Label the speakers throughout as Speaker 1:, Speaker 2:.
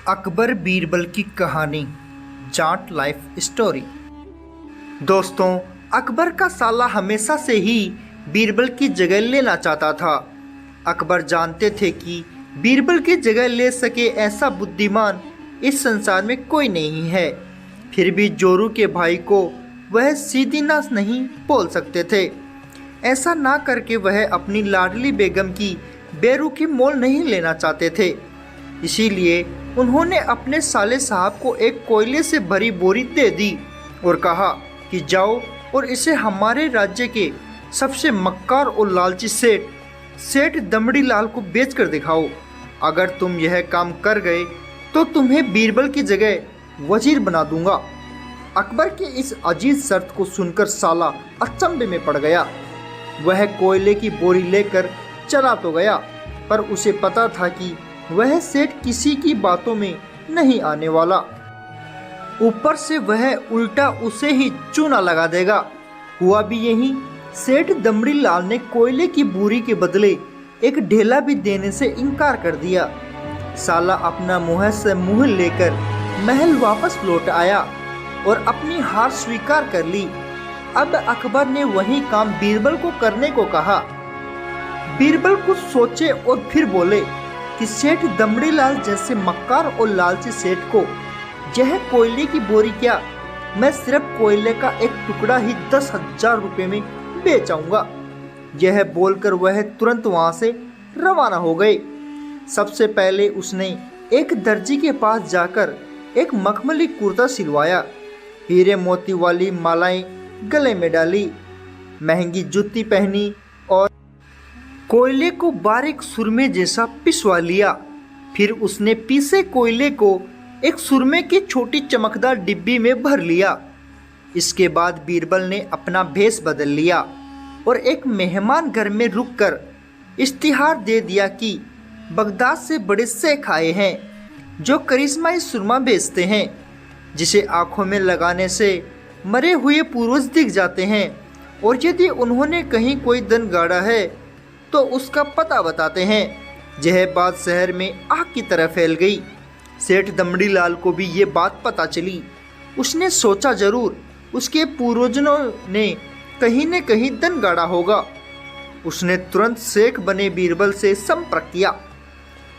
Speaker 1: अकबर बीरबल की कहानी Jat life story. दोस्तों, अकबर का साला हमेशा से ही बीरबल की जगह लेना चाहता था। अकबर जानते थे कि बीरबल की जगह ले सके ऐसा बुद्धिमान इस संसार में कोई नहीं है। फिर भी जोरू के भाई को वह सीधी ना नहीं बोल सकते थे। ऐसा ना करके वह अपनी लाडली बेगम की बेरुखी मोल नहीं लेना चाहते थे। इसीलिए उन्होंने अपने साले साहब को एक कोयले से भरी बोरी दे दी और कहा कि जाओ और इसे हमारे राज्य के सबसे मक्कार और लालची सेठ दमड़ी लाल को बेच कर दिखाओ। अगर तुम यह काम कर गए तो तुम्हें बीरबल की जगह वजीर बना दूंगा। अकबर की इस अजीज शर्त को सुनकर साला अचंभे में पड़ गया। वह कोयले की बोरी लेकर चला तो गया, पर उसे पता था कि वह सेठ किसी की बातों में नहीं आने वाला। ऊपर से वह उल्टा उसे ही चूना लगा देगा। हुआ भी यही। सेठ दमड़ी लाल ने कोयले की बोरी के बदले एक ढेला भी देने से इनकार कर दिया। साला अपना मुँह से मुँह लेकर महल वापस लौट आया और अपनी हार स्वीकार कर ली। अब अकबर ने वही काम बीरबल को करने को कहा। बीरबल कुछ सोचे और फिर बोले कि सेठ दमड़ी लाल जैसे मक्कार और लालची सेठ को यह कोयले की बोरी क्या, मैं सिर्फ कोयले का एक टुकड़ा ही 10,000 रुपये में बेच आऊंगा। यह बोलकर वह तुरंत वहां से रवाना हो गए। सबसे पहले उसने एक दर्जी के पास जाकर एक मखमली कुर्ता सिलवाया, हीरे मोती वाली मालाएं गले में डाली, महंगी जूती पहनी और कोयले को बारीक सुरमे जैसा पिसवा लिया। फिर उसने पीसे कोयले को एक सुरमे की छोटी चमकदार डिब्बी में भर लिया। इसके बाद बीरबल ने अपना भेष बदल लिया और एक मेहमान घर में रुककर इश्तिहार दे दिया कि बगदाद से बड़े शेख आए हैं जो करिश्माई सुरमा बेचते हैं, जिसे आंखों में लगाने से मरे हुए पूर्वज दिख जाते हैं और यदि उन्होंने कहीं कोई धन गाड़ा है तो उसका पता बताते हैं। यह बात शहर में आग की तरह फैल गई। सेठ दमड़ी लाल को भी ये बात पता चली। उसने सोचा जरूर उसके पूर्वजों ने कहीं न कहीं धन गाड़ा होगा। उसने तुरंत शेख बने बीरबल से संपर्क किया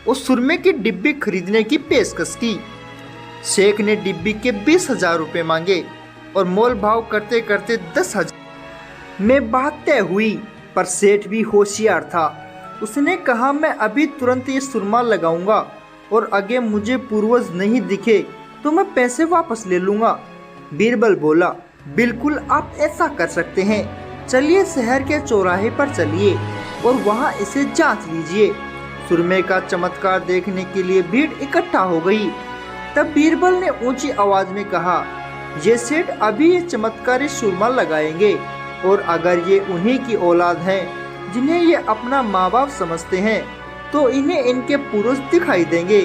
Speaker 1: और सुरमे की डिब्बी खरीदने की पेशकश की। शेख ने डिब्बी के 20,000 रुपये मांगे और मोल भाव करते करते 10,000 में बात तय हुई। पर सेठ भी होशियार था। उसने कहा, मैं अभी तुरंत ये सुरमा लगाऊंगा और अगर मुझे पूर्वज नहीं दिखे तो मैं पैसे वापस ले लूंगा। बीरबल बोला, बिल्कुल आप ऐसा कर सकते हैं। चलिए शहर के चौराहे पर चलिए और वहां इसे जांच लीजिए। सुरमे का चमत्कार देखने के लिए भीड़ इकट्ठा हो गई। तब बीरबल ने ऊंची आवाज में कहा, ये सेठ अभी ये चमत्कारी सुरमा लगाएंगे और अगर ये उन्हीं की औलाद हैं जिन्हें ये अपना माँ बाप समझते हैं तो इन्हें इनके पूर्वज दिखाई देंगे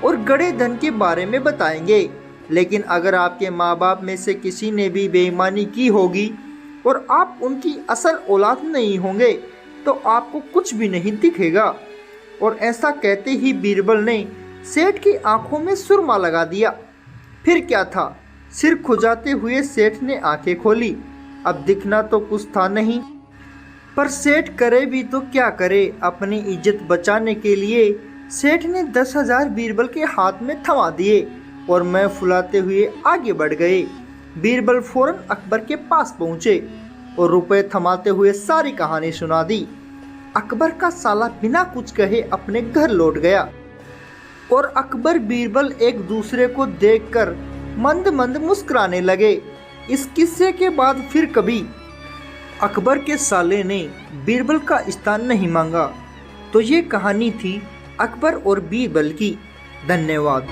Speaker 1: और गड़े धन के बारे में बताएंगे। लेकिन अगर आपके माँ बाप में से किसी ने भी बेईमानी की होगी और आप उनकी असल औलाद नहीं होंगे तो आपको कुछ भी नहीं दिखेगा। और ऐसा कहते ही बीरबल ने सेठ की आंखों में सुरमा लगा दिया। फिर क्या था, सिर खुजाते हुए सेठ ने आंखें खोली। अब दिखना तो कुछ था नहीं, पर सेठ करे भी तो क्या करे। अपनी इज्जत बचाने के लिए सेठ ने 10,000 बीरबल के हाथ में थमा दिए और मैं फुलाते हुए आगे बढ़ गए। बीरबल फौरन अकबर के पास पहुंचे और रुपए थमाते हुए सारी कहानी सुना दी। अकबर का साला बिना कुछ कहे अपने घर लौट गया और अकबर बीरबल एक दूसरे को देखकर मंद मंद मुस्कुराने लगे। इस किस्से के बाद फिर कभी अकबर के साले ने बीरबल का स्थान नहीं मांगा। तो ये कहानी थी अकबर और बीरबल की। धन्यवाद।